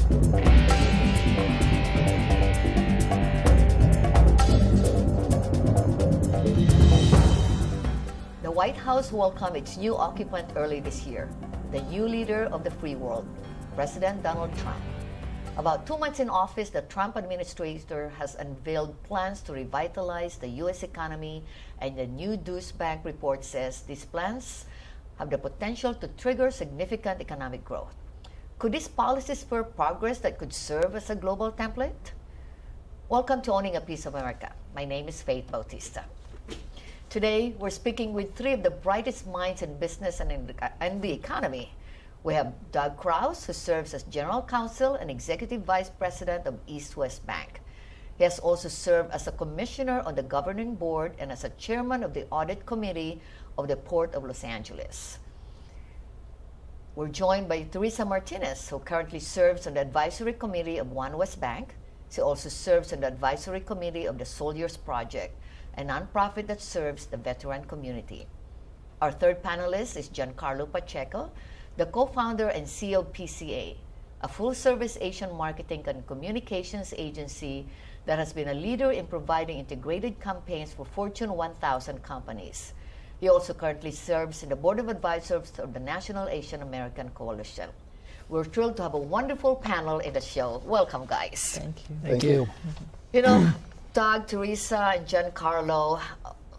The White House welcomed its new occupant early this year, the new leader of the free world, President Donald Trump. About 2 months in office, the Trump administration has unveiled plans to revitalize the U.S. economy, and the new Deutsche Bank report says these plans have the potential to trigger significant economic growth. Could these policies spur progress that could serve as a global template? Welcome to Owning a Piece of America. My name is Faith Bautista. Today, we're speaking with three of the brightest minds in business and in the economy. We have Doug Krause, who serves as General Counsel and Executive Vice President of East West Bank. He has also served as a commissioner on the governing board and as a chairman of the audit committee of the Port of Los Angeles. We're joined by Teresa Martinez, who currently serves on the advisory committee of One West Bank. She also serves on the advisory committee of the Soldiers Project, a nonprofit that serves the veteran community. Our third panelist is Giancarlo Pacheco, the co-founder and CEO of PCA, a full-service Asian marketing and communications agency that has been a leader in providing integrated campaigns for Fortune 1000 companies. He also currently serves in the board of advisors of the National Asian American Coalition. We're thrilled to have a wonderful panel in the show. Welcome, guys. Thank you. Thank you. You know, Doug, Teresa, and Giancarlo,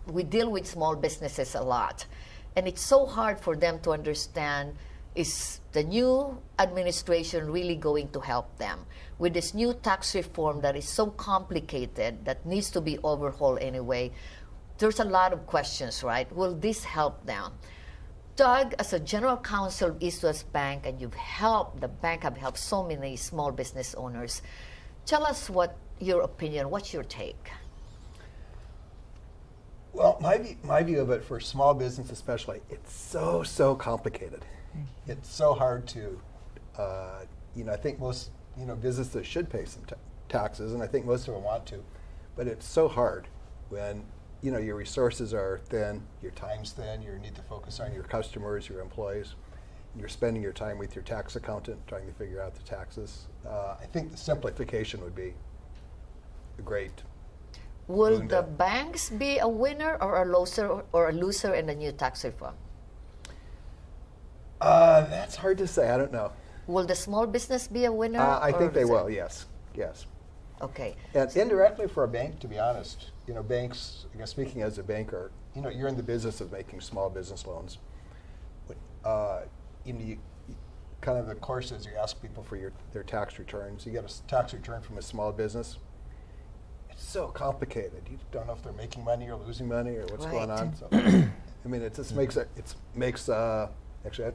we deal with small businesses a lot. And it's so hard for them to understand, is the new administration really going to help them with this new tax reform that is so complicated that needs to be overhauled anyway? There's a lot of questions, right? Will this help them? Doug, as a general counsel of East West Bank, and the bank have helped so many small business owners. Tell us what your opinion, what's your take? Well, my view of it for small business especially, it's so complicated. It's so hard to, I think most, businesses should pay some taxes, and I think most of them want to, but it's so hard when, your resources are thin, your time's thin, you need to focus on your customers, your employees, and you're spending your time with your tax accountant trying to figure out the taxes. I think the simplification would be great. Will the banks be a winner or a loser in the new tax reform? That's hard to say. I don't know. Will the small business be a winner? I think they will. Yes. Okay. And indirectly for a bank, to be honest, banks. I guess speaking as a banker, you're in the business of making small business loans. Kind of the course is you ask people for their tax returns. You get a tax return from a small business. It's so complicated. You don't know if they're making money or losing money or what's going on. So, it just makes actually,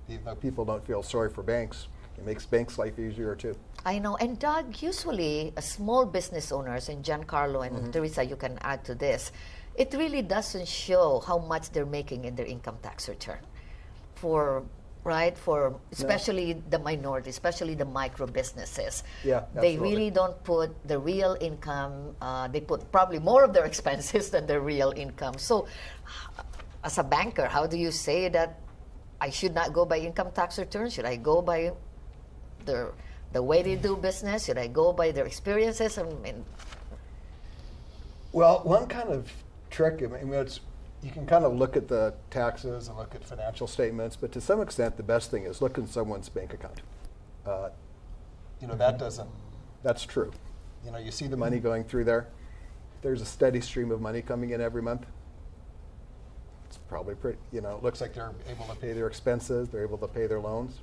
even though people don't feel sorry for banks, it makes banks' life easier too. I know. And Doug, usually small business owners, and Giancarlo and Teresa, you can add to this, it really doesn't show how much they're making in their income tax return. For especially the minority, especially the micro businesses. Yeah, they really don't put the real income, they put probably more of their expenses than their real income. So as a banker, how do you say that I should not go by income tax returns? Should I go by the way they do business? Should I go by their experiences? Well, one kind of trick, you can kind of look at the taxes and look at financial statements, but to some extent, the best thing is look in someone's bank account. That's true. You see the money going through there. If there's a steady stream of money coming in every month, it's probably pretty, it looks like they're able to pay their expenses, they're able to pay their loans.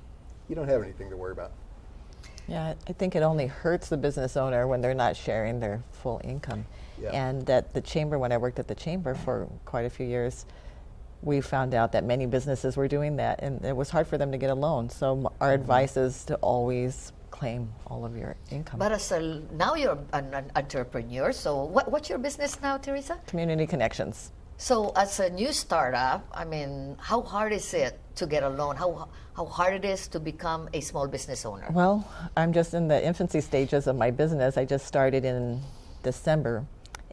You don't have anything to worry about. Yeah, I think it only hurts the business owner when they're not sharing their full income. Yeah. And at the chamber, when I worked at the chamber for quite a few years, we found out that many businesses were doing that, and it was hard for them to get a loan. So our advice is to always claim all of your income. But now you're an entrepreneur, so what's your business now, Teresa? Community Connections. So as a new startup, how hard is it to get a loan? How hard it is to become a small business owner? Well, I'm just in the infancy stages of my business. I just started in December,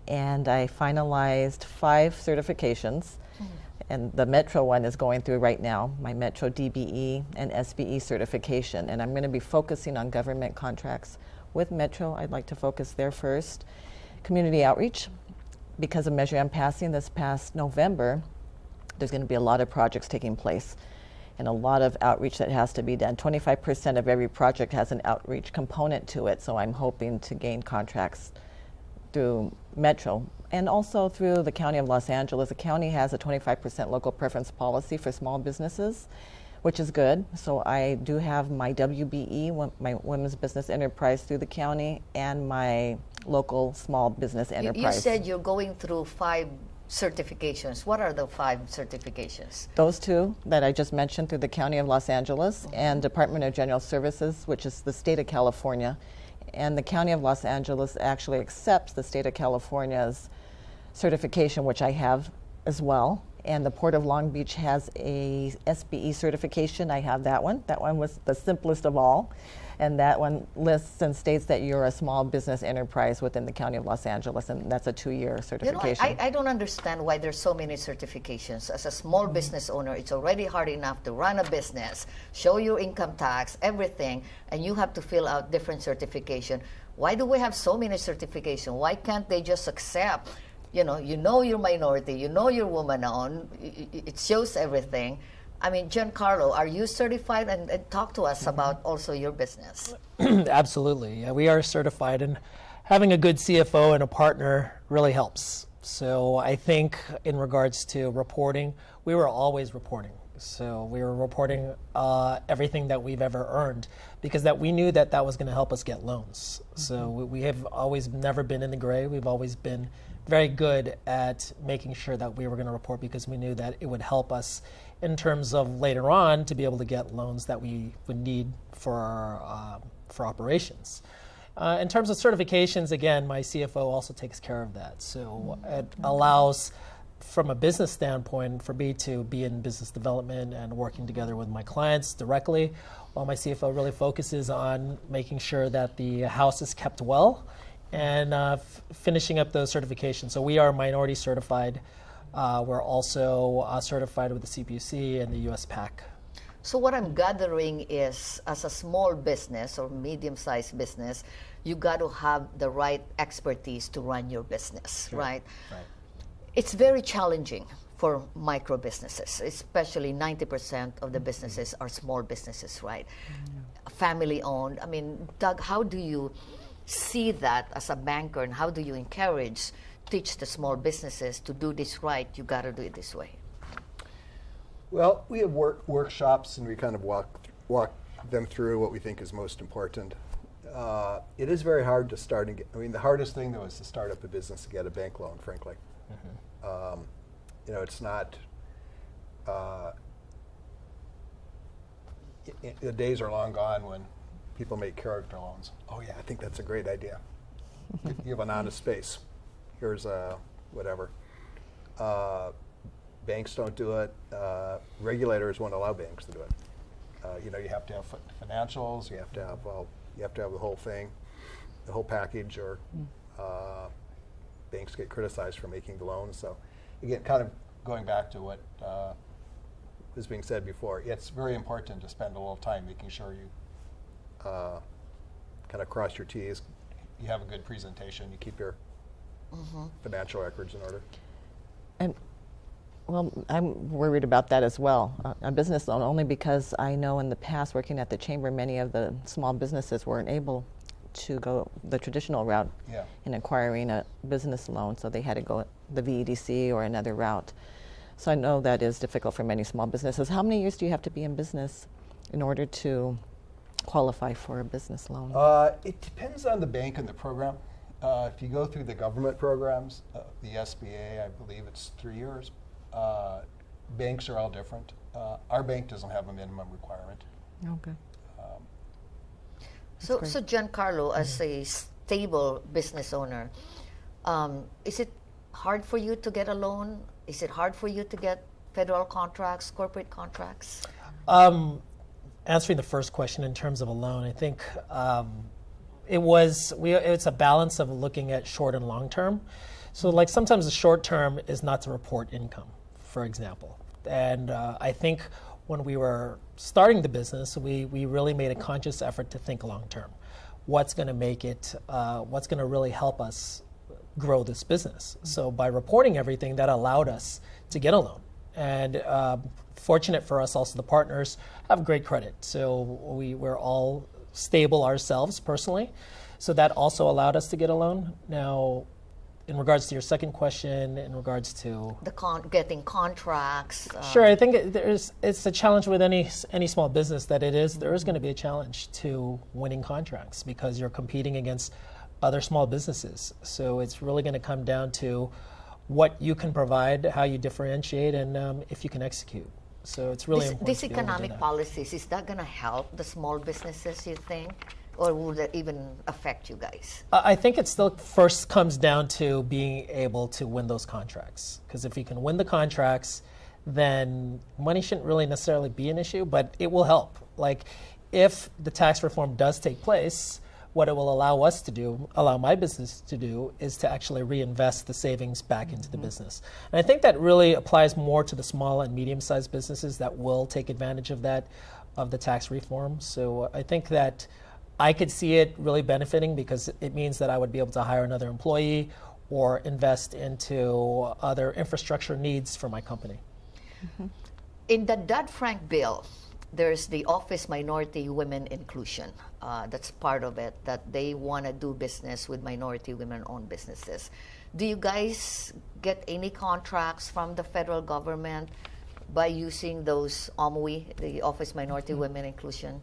and I finalized 5 certifications. And the Metro one is going through right now, my Metro DBE and SBE certification. And I'm going to be focusing on government contracts with Metro. I'd like to focus there first. Community outreach, because of Measure M passing this past November, there's going to be a lot of projects taking place and a lot of outreach that has to be done. 25% of every project has an outreach component to it, so I'm hoping to gain contracts through Metro and also through the County of Los Angeles. The county has a 25% local preference policy for small businesses, which is good. So I do have my WBE, my Women's Business Enterprise through the county, and my local small business enterprise. You said you're going through 5 certifications. What are the 5 certifications? Those 2 that I just mentioned through the County of Los Angeles and Department of General Services, which is the state of California. And the County of Los Angeles actually accepts the state of California's certification, which I have as well. And the Port of Long Beach has a SBE certification. I have that one. That one was the simplest of all. And that one lists and states that you're a small business enterprise within the County of Los Angeles, and that's a 2-year certification. You know, I don't understand why there's so many certifications. As a small business owner, it's already hard enough to run a business, show your income tax, everything, and you have to fill out different certification. Why do we have so many certifications? Why can't they just accept, you know you're minority, you're woman-owned, it shows everything. I mean, Giancarlo, are you certified? And talk to us about also your business. Absolutely. Yeah, we are certified, and having a good CFO and a partner really helps. So I think in regards to reporting, we were always reporting. So we were reporting everything that we've ever earned, because that we knew that was going to help us get loans. So we have always never been in the gray. We've always been very good at making sure that we were going to report, because we knew that it would help us in terms of later on to be able to get loans that we would need for our, for operations. In terms of certifications, again, my CFO also takes care of that. So it allows, from a business standpoint, for me to be in business development and working together with my clients directly, while my CFO really focuses on making sure that the house is kept well and finishing up those certifications. So we are minority certified. We're also certified with the CPUC and the US PAC. So what I'm gathering is, as a small business or medium-sized business, you got to have the right expertise to run your business, Sure. right? Right. It's very challenging for micro businesses, especially 90% of the businesses are small businesses, right? Family-owned. I mean, Doug, how do you see that as a banker, and how do you teach the small businesses to do this right? You got to do it this way. Well, we have workshops, and we kind of walk them through what we think is most important. It is very hard to start and get. I mean, the hardest thing though is to start up a business and get a bank loan. Frankly, it's not. The days are long gone when people make character loans. Oh yeah, I think that's a great idea. You have an honest face. Here's whatever. Banks don't do it. Regulators won't allow banks to do it. You have to have financials. You have to have the whole thing, the whole package, or banks get criticized for making the loans. So, again, kind of going back to what was being said before, it's very important to spend a little time making sure you kind of cross your T's. You have a good presentation. You keep your financial records in order. And well, I'm worried about that as well. A business loan, only because I know in the past, working at the chamber, many of the small businesses weren't able to go the traditional route in acquiring a business loan, so they had to go the VEDC or another route. So I know that is difficult for many small businesses. How many years do you have to be in business in order to qualify for a business loan? It depends on the bank and the program. If you go through the government programs, the SBA, I believe it's 3 years. Banks are all different. Our bank doesn't have a minimum requirement. Okay. So Giancarlo, as a stable business owner, is it hard for you to get a loan? Is it hard for you to get federal contracts, corporate contracts? Answering the first question in terms of a loan, I think it's a balance of looking at short and long term. So like sometimes the short term is not to report income, for example. And I think when we were starting the business, we really made a conscious effort to think long term. What's going to make it, what's going to really help us grow this business? So by reporting everything, that allowed us to get a loan. And fortunate for us also, the partners have great credit. So we're all stable ourselves personally. So that also allowed us to get a loan. Now, in regards to your second question, in regards to Getting contracts. sure, I think it's a challenge with any small business that there is going to be a challenge to winning contracts because you're competing against other small businesses. So it's really going to come down to what you can provide, how you differentiate, and if you can execute. So it's really important. These to be able to do economic that. policies, is that going to help the small businesses, you think? Or will that even affect you guys? I think it still first comes down to being able to win those contracts. Because if you can win the contracts, then money shouldn't really necessarily be an issue, but it will help. Like if the tax reform does take place, what it will allow us to do, allow my business to do, is to actually reinvest the savings back into the business. And I think that really applies more to the small and medium-sized businesses that will take advantage of that, of the tax reform. So I think that I could see it really benefiting because it means that I would be able to hire another employee or invest into other infrastructure needs for my company. In the Dodd-Frank bill, there's the Office Minority Women Inclusion. That's part of it, that they want to do business with minority women-owned businesses. Do you guys get any contracts from the federal government by using those OMWI, the Office Minority Women Inclusion?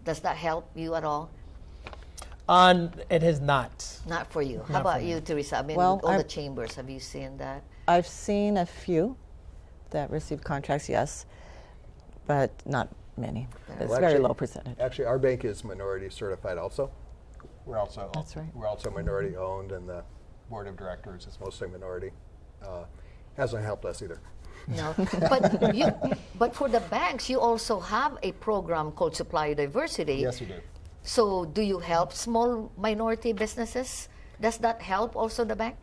Does that help you at all? It has not. Not for you. How Not for about me. you, Teresa? I mean, Well, with all the I've- chambers, have you seen that? I've seen a few that received contracts, yes, but not many. It's Well, very actually- low percentage. Actually, our bank is minority certified also. That's right. We're also minority owned, and the board of directors is mostly minority. Hasn't helped us either. No, but for the banks, you also have a program called Supplier Diversity. Yes, we do. So, do you help small minority businesses? Does that help also the bank?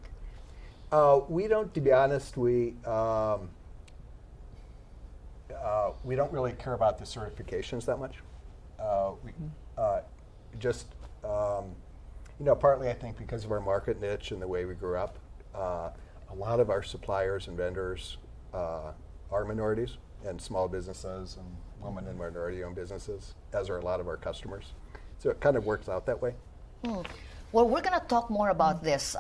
We don't, to be honest, we don't really care about the certifications that much. We just, partly I think because of our market niche and the way we grew up, a lot of our suppliers and vendors are minorities and small businesses and women and minority-owned businesses, as are a lot of our customers. So it kind of works out that way. Well, we're going to talk more about this.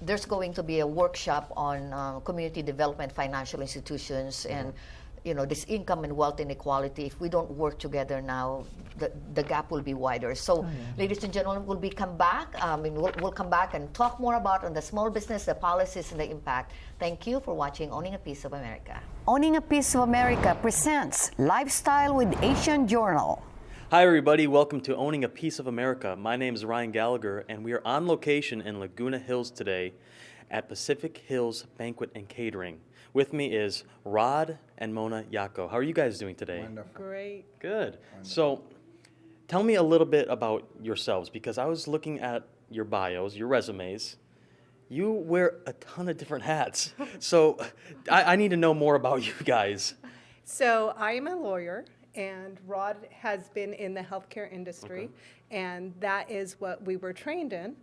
There's going to be a workshop on community development, financial institutions, and this income and wealth inequality. If we don't work together now, the gap will be wider. So, ladies and gentlemen, we'll come back. We'll come back and talk more about on the small business, the policies, and the impact. Thank you for watching Owning a Piece of America. Owning a Piece of America presents Lifestyle with Asian Journal. Hi everybody, welcome to Owning a Piece of America. My name is Ryan Gallagher and we are on location in Laguna Hills today at Pacific Hills Banquet and Catering. With me is Rod and Mona Yako. How are you guys doing today? Wonderful. Great. Good. So tell me a little bit about yourselves because I was looking at your bios, your resumes. You wear a ton of different hats. So I need to know more about you guys. So I am a lawyer, and Rod has been in the healthcare industry, and that is what we were trained in.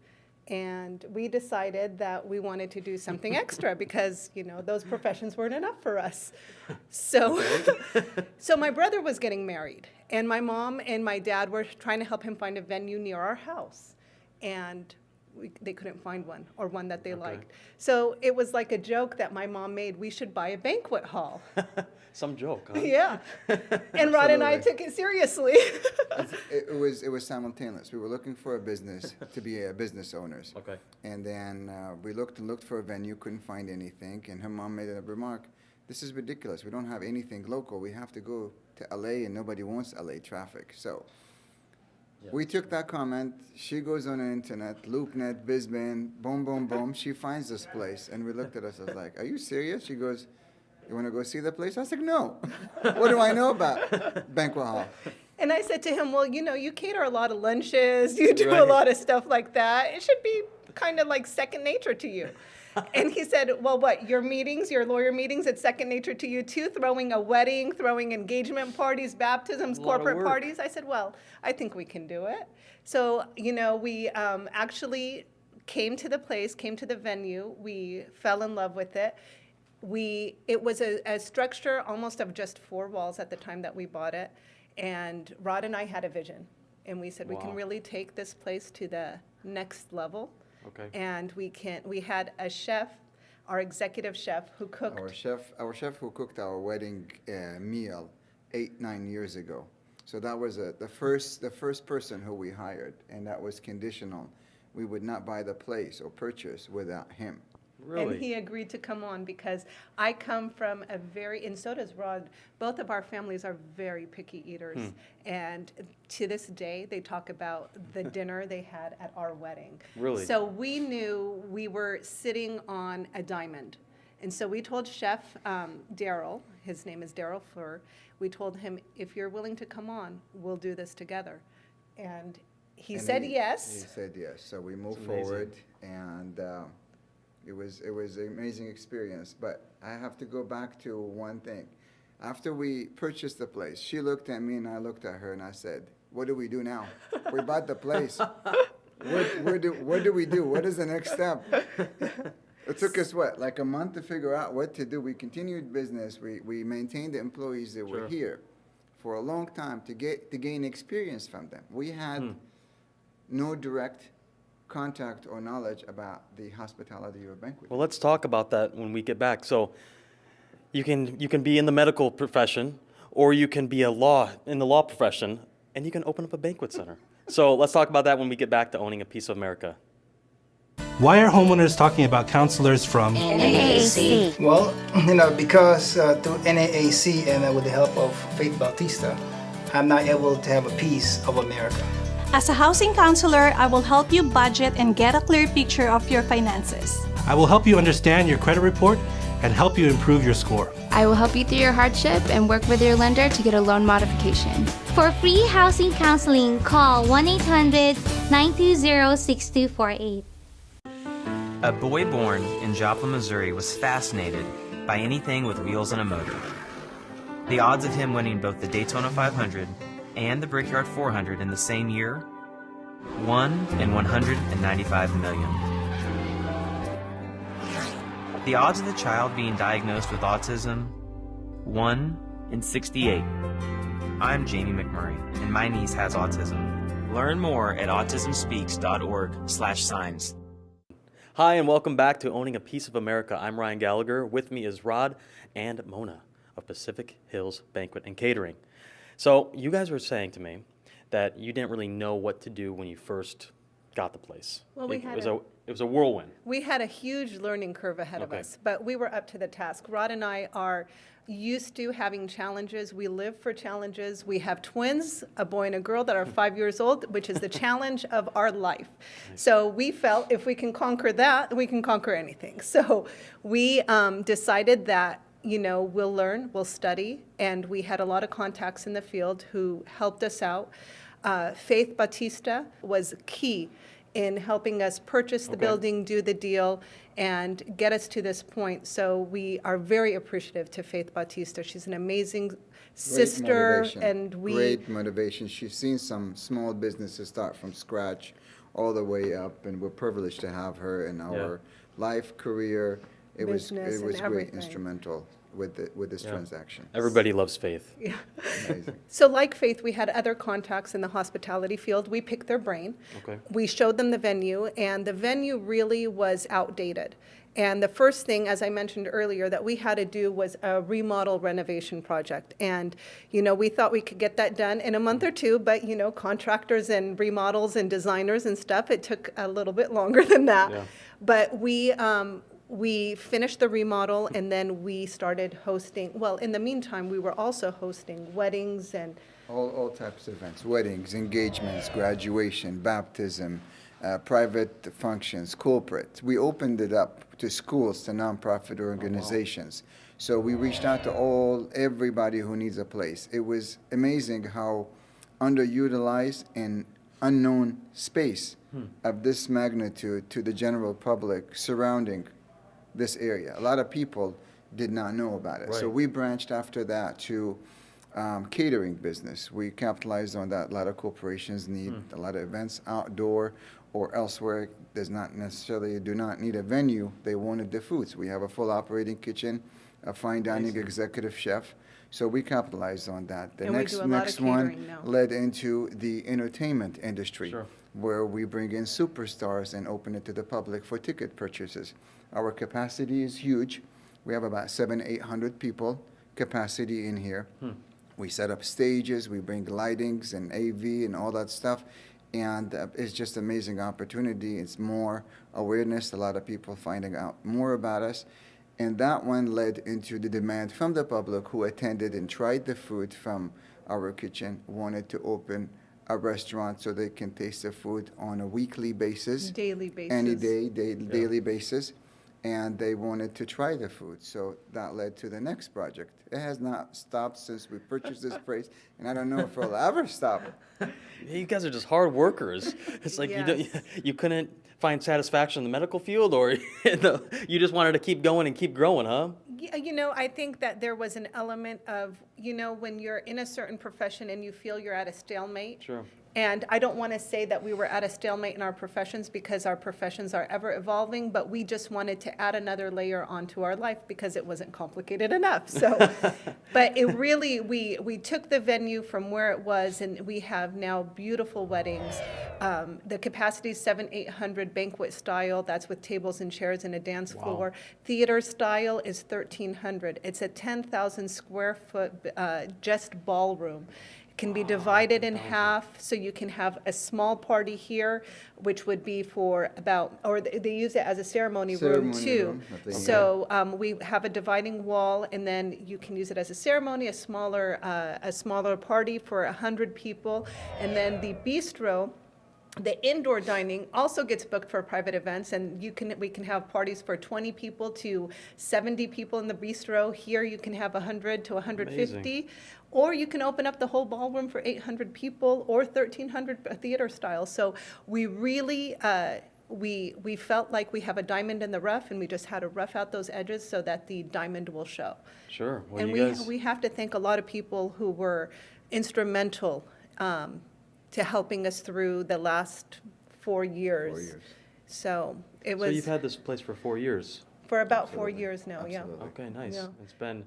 And we decided that we wanted to do something extra because, those professions weren't enough for us. So, so my brother was getting married, and my mom and my dad were trying to help him find a venue near our house. And they couldn't find one, or one that they liked. So it was like a joke that my mom made, we should buy a banquet hall. Some joke, huh? Yeah. And Rod and I took it seriously. It was simultaneous. We were looking for a business to be business owners. Okay. And then we looked for a venue, couldn't find anything, and her mom made a remark, "This is ridiculous. We don't have anything local. We have to go to LA, and nobody wants LA traffic." So we took that comment. She goes on the internet, LoopNet, BizBin, boom, boom, boom. She finds this place, and we looked at us. I was like, "Are you serious?" She goes, "You want to go see the place?" I was like, "No. What do I know about banquet hall?" And I said to him, well, you cater a lot of lunches, you do a Right. lot of stuff like that. It should be kind of like second nature to you. And he said, well, what, your lawyer meetings, it's second nature to you too? Throwing a wedding, throwing engagement parties, baptisms, A lot of corporate work. parties? I said, well, I think we can do it. So, we actually came to the place, came to the venue. We fell in love with it. It was a structure almost of just 4 walls at the time that we bought it. And Rod and I had a vision. And we said, we Wow. can really take this place to the next level. Okay. And we had a chef, our executive chef, who cooked. Our chef who cooked our wedding meal 9 years ago. So that was the first person who we hired, and that was conditional. We would not buy the place or purchase without him. Really? And he agreed to come on because I come from and so does Rod, both of our families are very picky eaters. And to this day, they talk about the dinner they had at our wedding. Really? So we knew we were sitting on a diamond. And so we told Chef Daryl, his name is Daryl Fleur, we told him, if you're willing to come on, we'll do this together. And he And said he yes. said yes. So we moved amazing. forward, and it was an amazing experience. But I have to go back to one thing. After we purchased the place, she looked at me and I looked at her and I said, "What do we do now? We bought the place. What do we do? What is the next step?" It took us like a month to figure out what to do. We continued business. We maintained the employees that were Sure. here for a long time to gain experience from them. We had no direct contact or knowledge about the hospitality or banquet. Well, let's talk about that when we get back. So you can be in the medical profession, or you can be in the law profession, and you can open up a banquet center. So let's talk about that when we get back to Owning a Piece of America. Why are homeowners talking about counselors from NAAC. Well, because through NAAC and with the help of Faith Bautista, I'm now able to have a piece of America. As a housing counselor, I will help you budget and get a clear picture of your finances. I will help you understand your credit report and help you improve your score. I will help you through your hardship and work with your lender to get a loan modification. For free housing counseling, call 1-800-920-6248. A boy born in Joplin, Missouri was fascinated by anything with wheels and a motor. The odds of him winning both the Daytona 500 and the Brickyard 400 in the same year? 1 in 195 million. The odds of the child being diagnosed with autism? 1 in 68. I'm Jamie McMurray, and my niece has autism. Learn more at autismspeaks.org/signs. Hi, and welcome back to Owning a Piece of America. I'm Ryan Gallagher. With me is Rod and Mona of Pacific Hills Banquet and Catering. So you guys were saying to me that you didn't really know what to do when you first got the place. Well, it was a whirlwind. We had a huge learning curve ahead of Okay. us, but we were up to the task. Rod and I are used to having challenges. We live for challenges. We have twins, a boy and a girl that are 5 years old, which is the challenge of our life. So we felt if we can conquer that, we can conquer anything. So we decided that, we'll learn, we'll study, and we had a lot of contacts in the field who helped us out. Faith Bautista was key in helping us purchase the building, do the deal, and get us to this point. So we are very appreciative to Faith Bautista. She's an amazing sister, and Great motivation. She's seen some small businesses start from scratch all the way up, and we're privileged to have her in our life, career. It was Business and great, everything. instrumental with this transaction. Everybody loves Faith. Amazing. So like Faith, we had other contacts in the hospitality field. We picked their brain. Okay. We showed them the venue, and the venue really was outdated. And the first thing, as I mentioned earlier, that we had to do was a remodel renovation project. And, we thought we could get that done in a month or two, but, contractors and remodels and designers and stuff, it took a little bit longer than that. Yeah. But we finished the remodel, and then we started hosting. Well, in the meantime, we were also hosting weddings and All types of events, weddings, engagements, graduation, baptism, private functions, corporate. We opened it up to schools, to nonprofit organizations. So we reached out to everybody who needs a place. It was amazing how underutilized and unknown space of this magnitude to the general public surrounding this area. A lot of people did not know about it. So Right. we branched after that to catering business. We capitalized on that. A lot of corporations need a lot of events outdoor or elsewhere. Do not need a venue. They wanted the foods. We have a full operating kitchen, a fine dining executive chef. So we capitalized on that. The And we do a lot of next one catering now. led into the entertainment industry, Sure. where we bring in superstars and open it to the public for ticket purchases. Our capacity is huge. We have about 700-800 people capacity in here. We set up stages, we bring lightings and AV and all that stuff, and it's just amazing opportunity. It's more awareness, a lot of people finding out more about us. And that one led into the demand from the public who attended and tried the food from our kitchen, wanted to open a restaurant so they can taste the food on a weekly basis. Daily basis. Any day, daily basis. And they wanted to try the food. So that led to the next project. It has not stopped since we purchased this place, and I don't know if it'll ever stop. You guys are just hard workers. It's like you couldn't find satisfaction in the medical field, or you just wanted to keep going and keep growing, huh? Yeah, you know, I think that there was an element of, you know, when you're in a certain profession and you feel you're at a stalemate. Sure. And I don't want to say that we were at a stalemate in our professions, because our professions are ever evolving, but we just wanted to add another layer onto our life because it wasn't complicated enough. So, but it really, we took the venue from where it was, and we have now beautiful weddings. The capacity is 700-800 banquet style. That's with tables and chairs and a dance floor. Theater style is 1,300. It's a 10,000 square foot just ballroom. Can be divided in half, so you can have a small party here, which would be for about, or they use it as a ceremony room too. So we have a dividing wall, and then you can use it as a ceremony, a smaller party for 100 people, and then the bistro. The indoor dining also gets booked for private events, and we can have parties for 20 people to 70 people in the bistro. Here you can have 100 to 150. Amazing. Or you can open up the whole ballroom for 800 people or 1,300 theater style. So we really, we felt like we have a diamond in the rough, and we just had to rough out those edges so that the diamond will show. Sure. Well, And we have to thank a lot of people who were instrumental to helping us through the last 4 years. 4 years. So it So was you've had this place for 4 years. for about 4 years now, yeah. Okay, nice. Yeah. It's been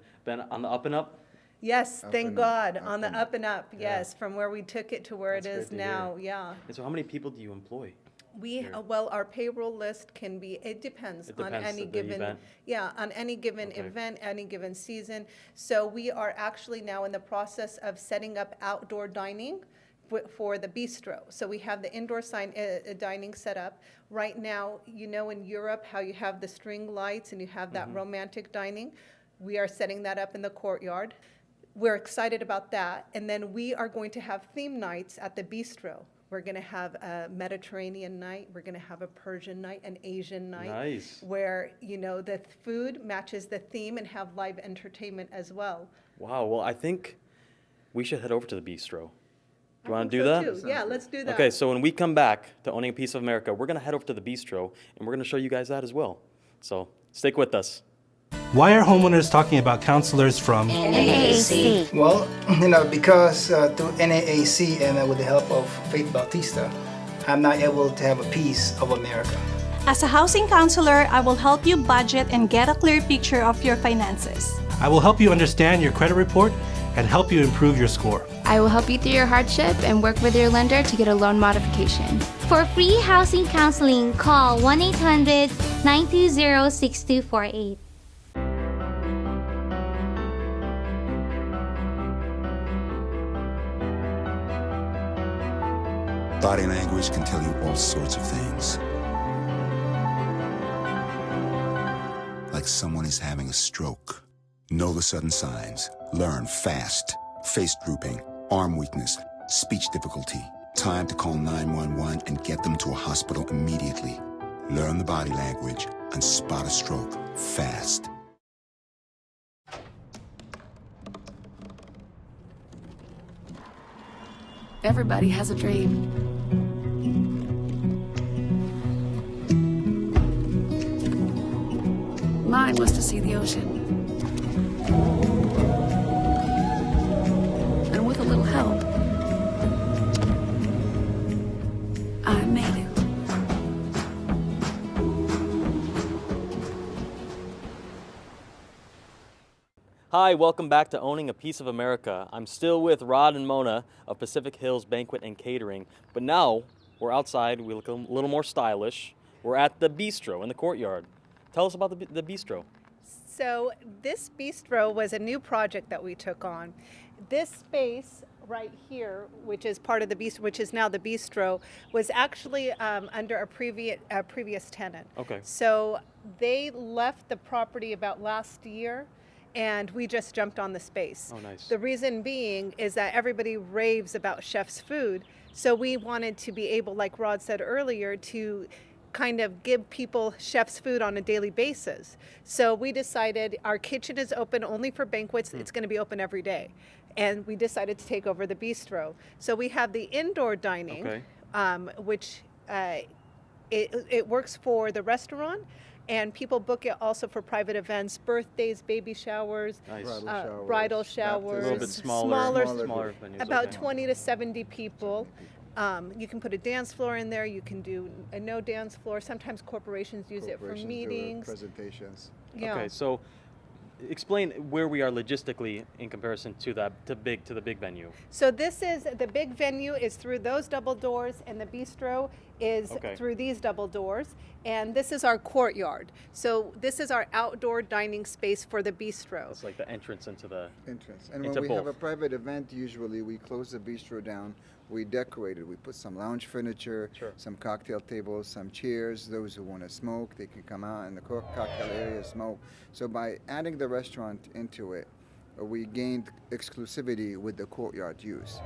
on the up and up. Yes, thank and God, up, on the and up and up, yes, from where we took it to where That's it is great to hear. now, yeah. And so, how many people do you employ? We, well, our payroll list can be, it depends It on depends any on the given. event? Yeah, on any given Okay. event, any given season. So we are actually now in the process of setting up outdoor dining for the bistro. So we have the indoor dining set up. Right now, you know, in Europe, how you have the string lights and you have that romantic dining. We are setting that up in the courtyard. We're excited about that. And then we are going to have theme nights at the bistro. We're going to have a Mediterranean night. We're going to have a Persian night, an Asian night. Nice. Where, you know, the food matches the theme and have live entertainment as well. Wow. Well, I think we should head over to the bistro. Do you want to I do think that? so, too. Yeah, let's do that. Okay, so when we come back to Owning a Piece of America, we're going to head over to the bistro, and we're going to show you guys that as well. So stick with us. Why are homeowners talking about counselors from NAAC. Well, you know, because through NAAC and with the help of Faith Bautista, I'm now able to have a piece of America. As a housing counselor, I will help you budget and get a clear picture of your finances. I will help you understand your credit report and help you improve your score. I will help you through your hardship and work with your lender to get a loan modification. For free housing counseling, call 1-800-920-6248. Body language can tell you all sorts of things. Like someone is having a stroke. Know the sudden signs. Learn fast. Face drooping, arm weakness, speech difficulty. Time to call 911 and get them to a hospital immediately. Learn the body language and spot a stroke fast. Everybody has a dream. Mine was to see the ocean. And with a little help, I made it. Hi, welcome back to Owning a Piece of America. I'm still with Rod and Mona of Pacific Hills Banquet and Catering, but now we're outside, we look a little more stylish. We're at the bistro in the courtyard. Tell us about the bistro. So this bistro was a new project that we took on. This space right here, which is part of the bistro, which is now the bistro, was actually under a previous tenant. Okay. So they left the property about last year, and we just jumped on the space. Oh, nice. The reason being is that everybody raves about Chef's Food, so we wanted to be able, like Rod said earlier, to kind of give people Chef's Food on a daily basis. So we decided our kitchen is open only for banquets. It's going to be open every day. And we decided to take over the bistro. So we have the indoor dining, which it works for the restaurant, and people book it also for private events, birthdays, baby showers, Nice. bridal showers, A little bit smaller venues, about okay. 20 to 70 people. You can put a dance floor in there. You can do a no dance floor. Sometimes corporations use it for meetings. Presentations. Yeah. Okay, so explain where we are logistically in comparison to the big venue. So this is, the big venue is through those double doors, and the bistro is through these double doors. And this is our courtyard. So this is our outdoor dining space for the bistro. It's like the entrance into the entrance. And into when we both. have a private event, usually we close the bistro down. We decorate it. We put some lounge furniture, some cocktail tables, some chairs. Those who want to smoke, they can come out in the cocktail area, smoke. So by adding the restaurant into it, we gained exclusivity with the courtyard use.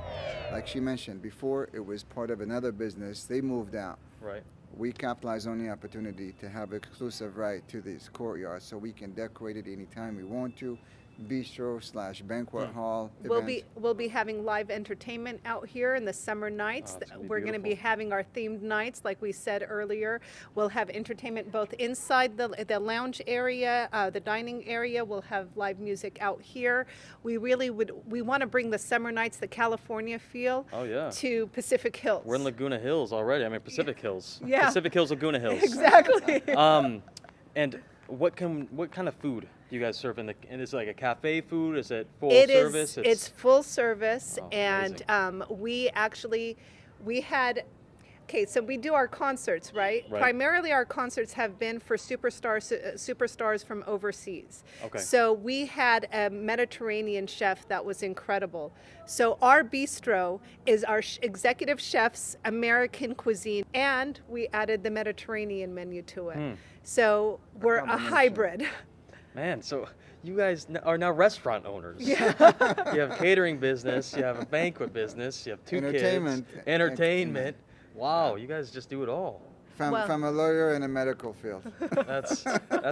Like she mentioned, before it was part of another business. They moved out. Right. We capitalize on the opportunity to have exclusive right to this courtyard, so we can decorate it anytime we want to. Bistro/banquet hall event. We'll be having live entertainment out here in the summer nights. We're going to be having our themed nights, like we said earlier. We'll have entertainment both inside the lounge area, the dining area. We'll have live music out here. We want to bring the summer nights, the California feel, to Pacific Hills. We're in Laguna Hills already. I mean, Pacific Hills. Yeah. Pacific Hills, Laguna Hills. Exactly. And what kind of food do you guys serve and is it like a cafe food? Is it full service? It's full service, and amazing. we had. Okay, so we do our concerts, right? Primarily, our concerts have been for superstars from overseas. Okay. So we had a Mediterranean chef that was incredible. So our bistro is our executive chef's American cuisine, and we added the Mediterranean menu to it. So we're a hybrid. Man, so you guys are now restaurant owners. Yeah. You have catering business, you have a banquet business, you have two Entertainment. kids, entertainment. Wow, you guys just do it all. From a lawyer in a medical field. That's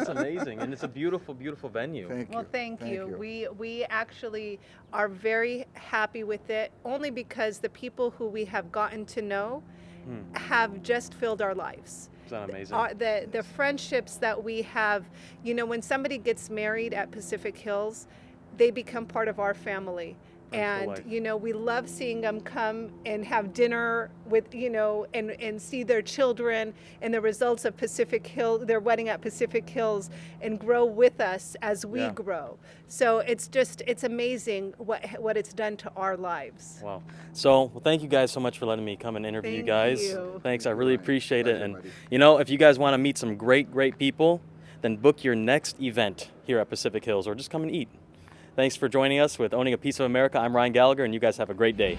amazing, and it's a beautiful, beautiful venue. Thank you. Well, thank you. We actually are very happy with it, only because the people who we have gotten to know have just filled our lives. Isn't that amazing? The friendships that we have, when somebody gets married at Pacific Hills, they become part of our family. And, we love seeing them come and have dinner with, and see their children and the results of their wedding at Pacific Hills, and grow with us as we grow. So it's amazing what it's done to our lives. Wow. So, thank you guys so much for letting me come and interview you guys. You. Thanks, I really appreciate it. And, if you guys want to meet some great, great people, then book your next event here at Pacific Hills or just come and eat. Thanks for joining us with Owning a Piece of America. I'm Ryan Gallagher, and you guys have a great day.